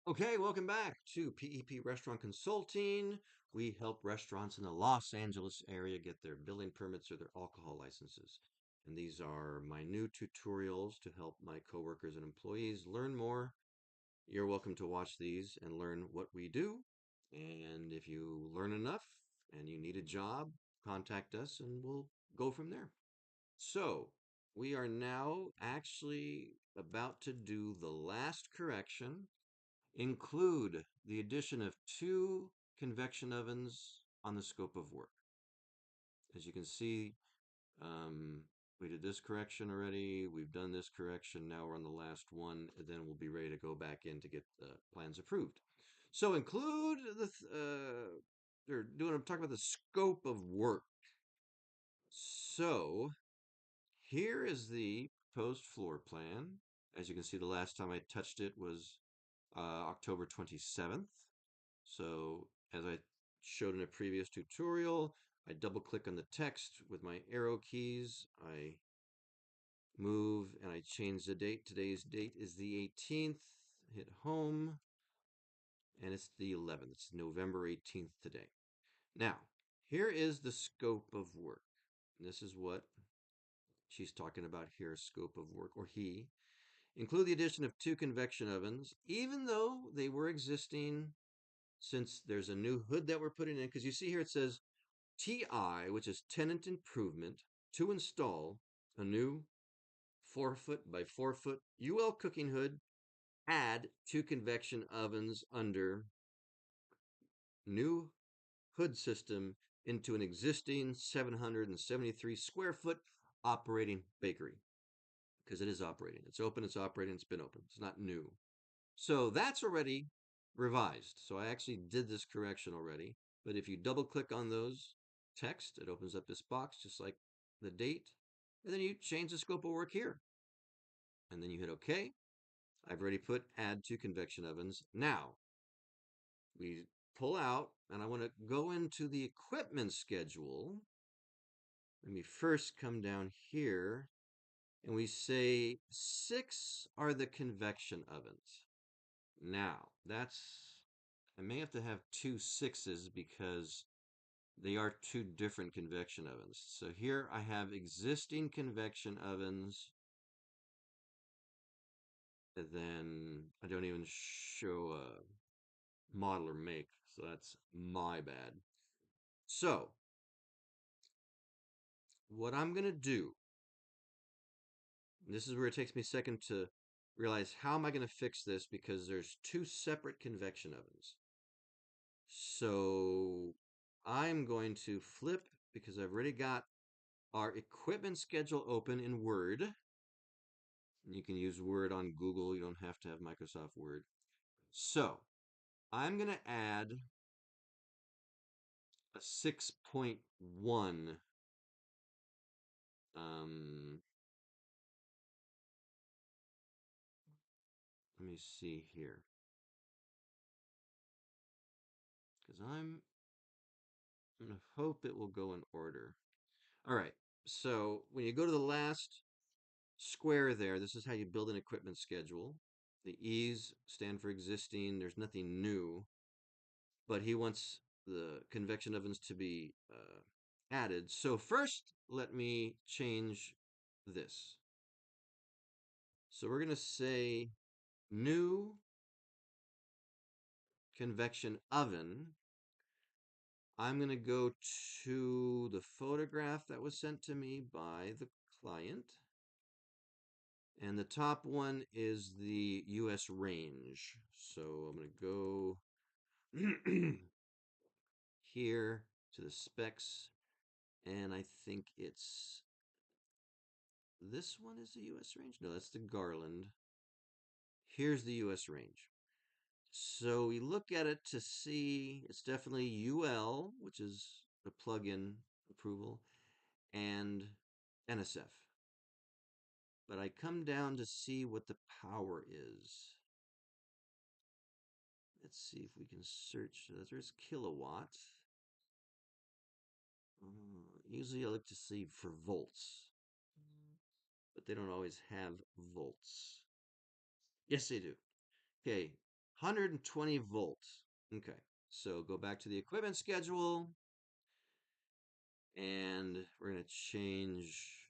Okay, welcome back to PEP Restaurant Consulting. We help restaurants in the Los Angeles area get their billing permits or their alcohol licenses. And these are my new tutorials to help my coworkers and employees learn more. You're welcome to watch these and learn what we do. And if you learn enough and you need a job, contact us and we'll go from there. So, we are now actually about to do the last correction. Include the addition of two convection ovens on the scope of work. As you can see, we did this correction already. We've done this correction. Now we're on the last one, and then we'll be ready to go back in to get the plans approved. So include I'm talking about the scope of work. So here is the proposed floor plan. As you can see, the last time I touched it was October 27th. So as I showed in a previous tutorial, I double click on the text with my arrow keys. I move and I change the date. Today's date is the 18th. Hit home and it's the 11th. It's November 18th today. Now, here is the scope of work. This is what she's talking about here, scope of work, or he. Include the addition of two convection ovens, even though they were existing since there's a new hood that we're putting in, because you see here it says TI, which is tenant improvement, to install a new 4-foot by 4-foot UL cooking hood, add two convection ovens under new hood system into an existing 773 square foot operating bakery. Because it is operating. It's open, it's operating, it's been open. It's not new. So that's already revised. So I actually did this correction already. But if you double click on those text, it opens up this box just like the date. And then you change the scope of work here. And then you hit OK. I've already put add to convection ovens. Now we pull out and I want to go into the equipment schedule. Let me first come down here and we say 6 are the convection ovens. Now, I may have to have two sixes because they are two different convection ovens. So here I have existing convection ovens, and then I don't even show a model or make, so that's my bad. So, what I'm going to do, this is where it takes me a second to realize how am I going to fix this because there's two separate convection ovens. So I'm going to flip because I've already got our equipment schedule open in Word. You can use Word on Google. You don't have to have Microsoft Word. So I'm going to add a 6.1. Let me see here. Because I'm going to hope it will go in order. All right. So when you go to the last square there, this is how you build an equipment schedule. The E's stand for existing. There's nothing new. But he wants the convection ovens to be added. So first, let me change this. So we're going to say new convection oven. I'm going to go to the photograph that was sent to me by the client. And the top one is the US range. So I'm going to go here to the specs. And I think it's this one is the US range? No, that's the Garland. Here's the US range. So we look at it to see it's definitely UL, which is the plug-in approval, and NSF. But I come down to see what the power is. Let's see if we can search. There's kilowatt. Usually I look to see for volts, but they don't always have volts. Yes, they do. Okay, 120 volts. Okay, so go back to the equipment schedule, and we're going to change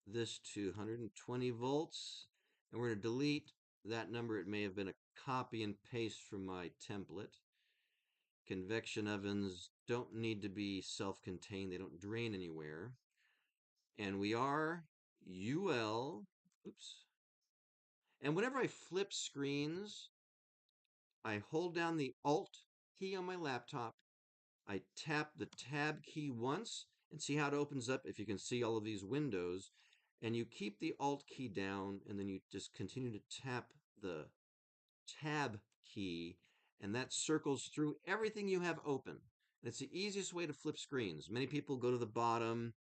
this to 120 volts, and we're going to delete that number. It may have been a copy and paste from my template. Convection ovens don't need to be self-contained. They don't drain anywhere. And we are UL, oops. And whenever I flip screens, I hold down the Alt key on my laptop. I tap the Tab key once and see how it opens up, if you can see all of these windows. And you keep the Alt key down, and then you just continue to tap the Tab key, and that circles through everything you have open. And it's the easiest way to flip screens. Many people go to the bottom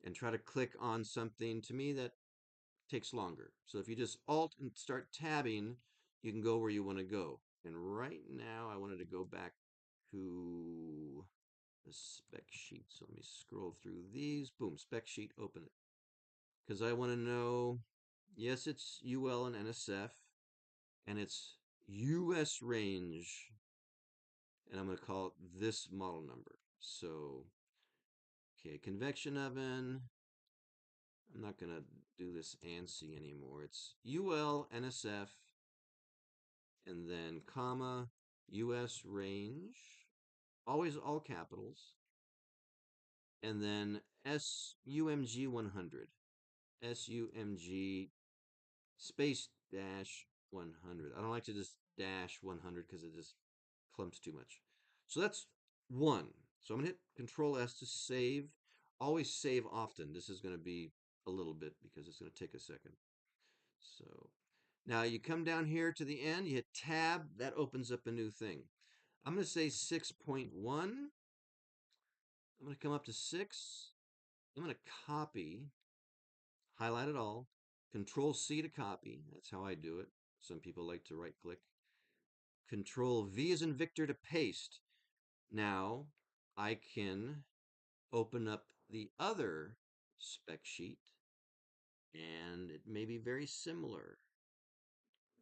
and try to click on something. To me, that takes longer. So if you just Alt and start tabbing, you can go where you want to go. And right now, I wanted to go back to the spec sheet. So let me scroll through these. Boom, spec sheet, open it. Because I want to know, yes, it's UL and NSF, and it's US range, and I'm going to call it this model number. So, okay, convection oven. I'm not going to do this ANSI anymore. It's UL, NSF, and then comma, US range, always all capitals, and then SUMG 100, SUMG space dash 100. I don't like to just dash 100 because it just clumps too much. So that's one. So I'm going to hit Control S to save. Always save often. This is going to be a little bit because it's going to take a second. So now you come down here to the end, you hit Tab, that opens up a new thing. I'm going to say 6.1. I'm going to come up to 6. I'm going to copy, highlight it all, Control C to copy. That's how I do it. Some people like to right click. Control V as in Victor to paste. Now I can open up the other spec sheet, and it may be very similar.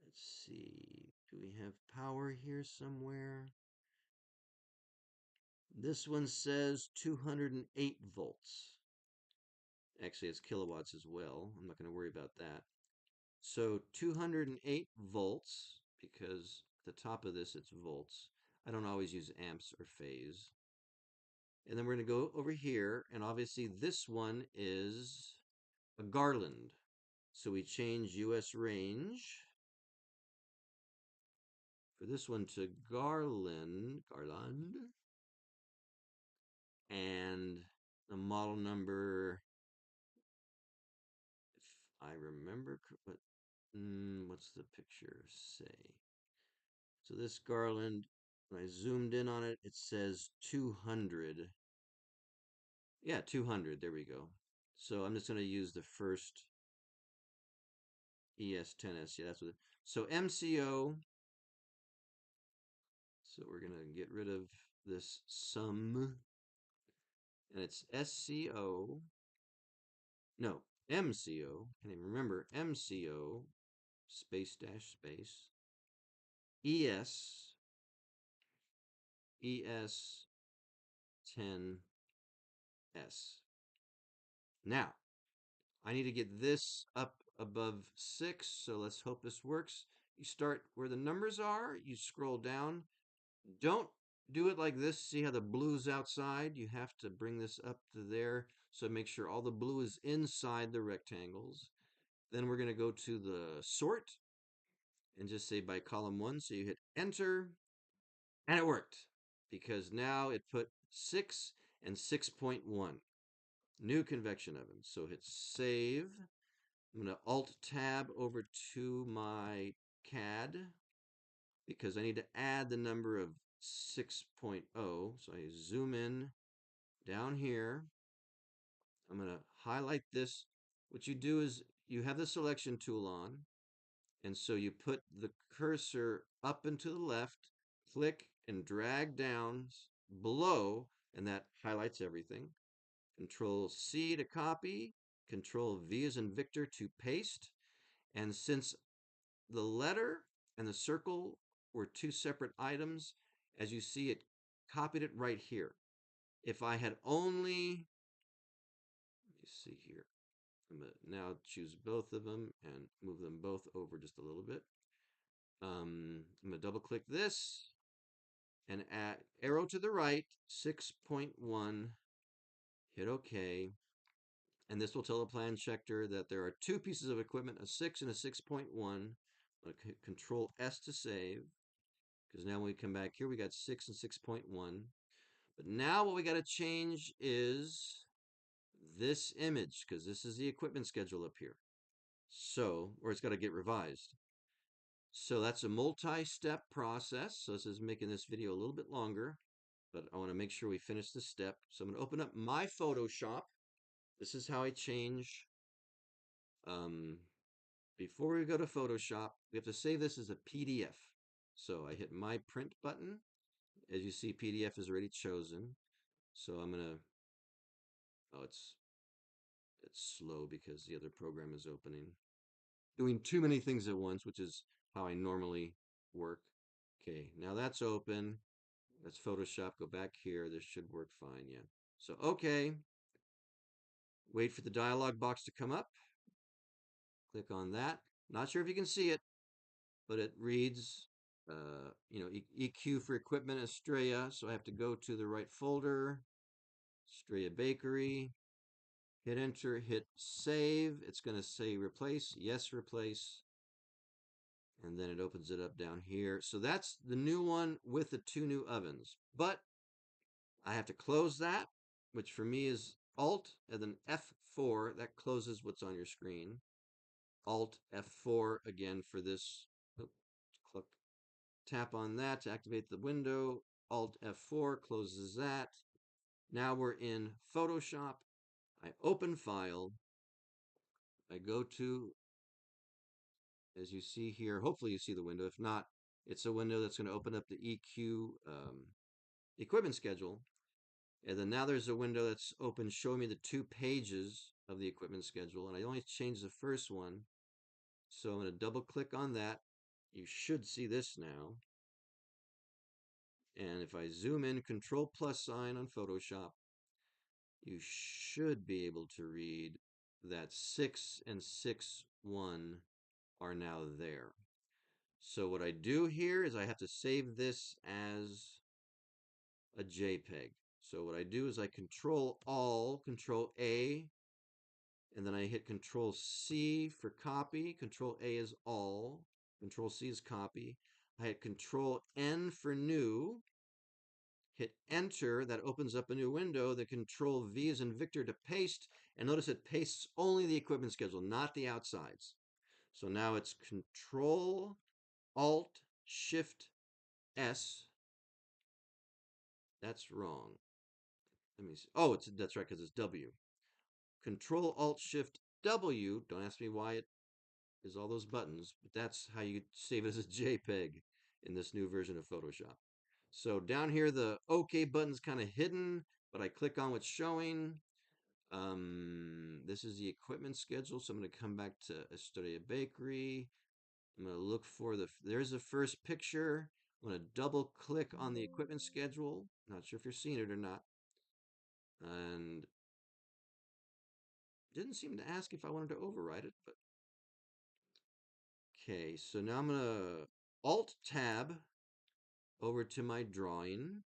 Let's see, do we have power here somewhere? This one says 208 volts. Actually, it's kilowatts as well. I'm not going to worry about that. So 208 volts, because at the top of this it's volts. I don't always use amps or phase. And then we're going to go over here, and obviously this one is a garland. So we change US range for this one to garland, and the model number, if I remember, what's the picture say? So this garland, when I zoomed in on it, it says 200. Yeah, 200. There we go. So I'm just going to use the first ES10S. Yeah, that's what. So MCO. So we're going to get rid of this sum, and it's SCO. No, MCO. Can't even remember. MCO space dash space ES ES10S. Now, I need to get this up above 6, so let's hope this works. You start where the numbers are, you scroll down. Don't do it like this. See how the blue's outside? You have to bring this up to there, so make sure all the blue is inside the rectangles. Then we're going to go to the sort and just say by column 1, so you hit enter, and it worked because now it put 6 and 6.1. New convection oven. So hit save. I'm going to Alt-Tab over to my CAD because I need to add the number of 6.0. So I zoom in down here. I'm going to highlight this. What you do is you have the selection tool on, and so you put the cursor up and to the left, click and drag down below, and that highlights everything. Control C to copy, Control V as in Victor to paste. And since the letter and the circle were two separate items. As you see, it copied it right here. If I had only, let me see here. I'm going to now choose both of them and move them both over just a little bit. I'm going to double click this and add arrow to the right, 6.1, hit OK. And this will tell the plan checker that there are two pieces of equipment, a 6 and a 6.1. I'm going to Control S to save, because now when we come back here, we got 6 and 6.1. But now what we got to change is this image, because this is the equipment schedule up here. So, or it's got to get revised. So that's a multi-step process. So this is making this video a little bit longer, but I want to make sure we finish this step. So I'm going to open up my Photoshop. This is how I change. Before we go to Photoshop, we have to save this as a PDF. So I hit my print button. As you see, PDF is already chosen. So I'm going to, oh, it's slow because the other program is opening. Doing too many things at once, which is how I normally work. Okay, now that's open. That's Photoshop. Go back here. This should work fine, yeah. So, okay. Wait for the dialog box to come up. Click on that. Not sure if you can see it, but it reads, EQ for equipment, Estrella. So I have to go to the right folder, Estrella Bakery, hit enter, hit save. It's going to say replace. Yes, replace. And then it opens it up down here. So that's the new one with the two new ovens. But I have to close that, which for me is Alt and then F4. That closes what's on your screen. Alt F4 again for this. Click, tap on that to activate the window. Alt F4 closes that. Now we're in Photoshop. I open File. I go to, as you see here, hopefully you see the window. If not, it's a window that's going to open up the EQ equipment schedule. And then now there's a window that's open showing me the two pages of the equipment schedule. And I only changed the first one. So I'm going to double click on that. You should see this now. And if I zoom in, Control plus sign on Photoshop, you should be able to read that 6 and 6.1 are now there. So what I do here is I have to save this as a JPEG. So what I do is I Control A, and then I hit Control C for copy. Control A is all. Control C is copy. I hit Control N for new. Hit enter. That opens up a new window. The Control V is in Victor to paste. And notice it pastes only the equipment schedule, not the outsides. So now it's Control Alt Shift S. That's wrong. Let me see. Oh, that's right, because it's W. Control Alt Shift W. Don't ask me why it is all those buttons, but that's how you save it as a JPEG in this new version of Photoshop. So down here, the OK button's kind of hidden, but I click on what's showing. This is the equipment schedule, so I'm going to come back to Estrella Bakery. I'm going to look for there's the first picture. I'm going to double click on the equipment schedule. Not sure if you're seeing it or not. And didn't seem to ask if I wanted to override it, but okay, so now I'm going to Alt Tab over to my drawing.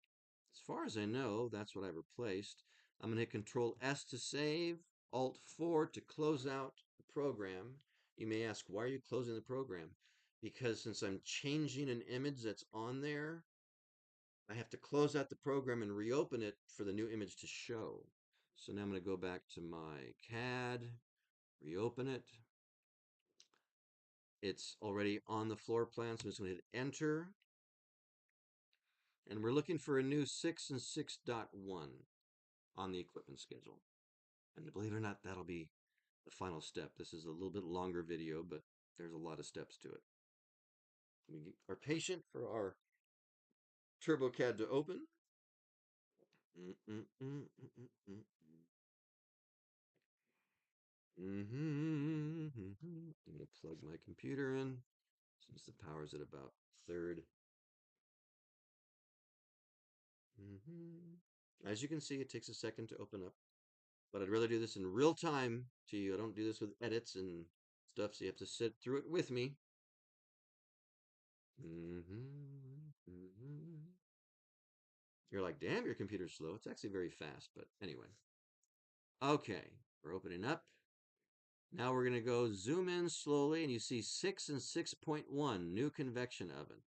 As far as I know, that's what I replaced. I'm going to hit Control S to save, Alt 4 to close out the program. You may ask, why are you closing the program? Because since I'm changing an image that's on there, I have to close out the program and reopen it for the new image to show. So now I'm going to go back to my CAD, reopen it. It's already on the floor plan, so I'm just going to hit enter. And we're looking for a new 6 and 6.1 on the equipment schedule. And believe it or not, that'll be the final step. This is a little bit longer video, but there's a lot of steps to it. We are patient for our TurboCAD to open. I'm going to plug my computer in since the power's at about third. Mhm. As you can see, it takes a second to open up, but I'd rather do this in real time to you. I don't do this with edits and stuff, so you have to sit through it with me. You're like, damn, your computer's slow. It's actually very fast, but anyway. Okay, we're opening up. Now we're going to go zoom in slowly, and you see 6 and 6.1 new convection oven.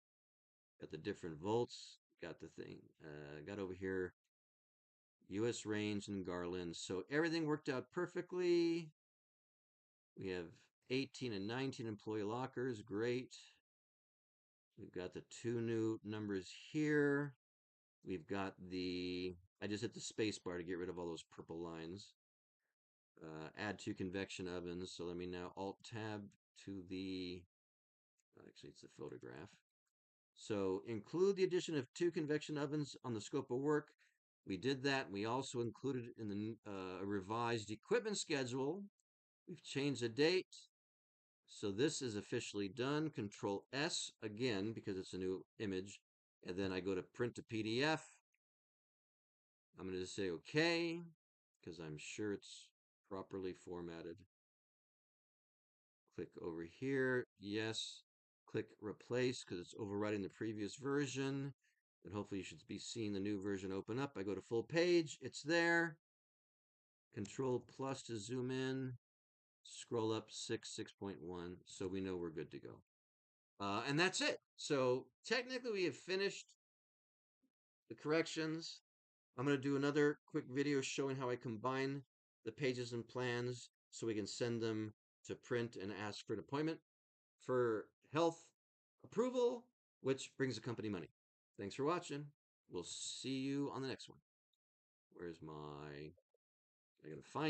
Got the different volts, got the thing, got over here US range and Garland. So everything worked out perfectly. We have 18 and 19 employee lockers. Great. We've got the two new numbers here. We've got I just hit the space bar to get rid of all those purple lines. Add two convection ovens. So let me now alt tab to actually it's the photograph. So include the addition of two convection ovens on the scope of work. We did that. We also included in a revised equipment schedule. We've changed the date. So this is officially done. Control S again because it's a new image. And then I go to print to PDF. I'm going to say OK because I'm sure it's properly formatted. Click over here. Yes. Click replace because it's overwriting the previous version. And hopefully you should be seeing the new version open up. I go to full page. It's there. Control plus to zoom in. Scroll up 6.1. So we know we're good to go. And that's it. So technically we have finished the corrections. I'm going to do another quick video showing how I combine the pages and plans so we can send them to print and ask for an appointment for health approval, which brings the company money. Thanks for watching. We'll see you on the next one. Where's my... I gotta find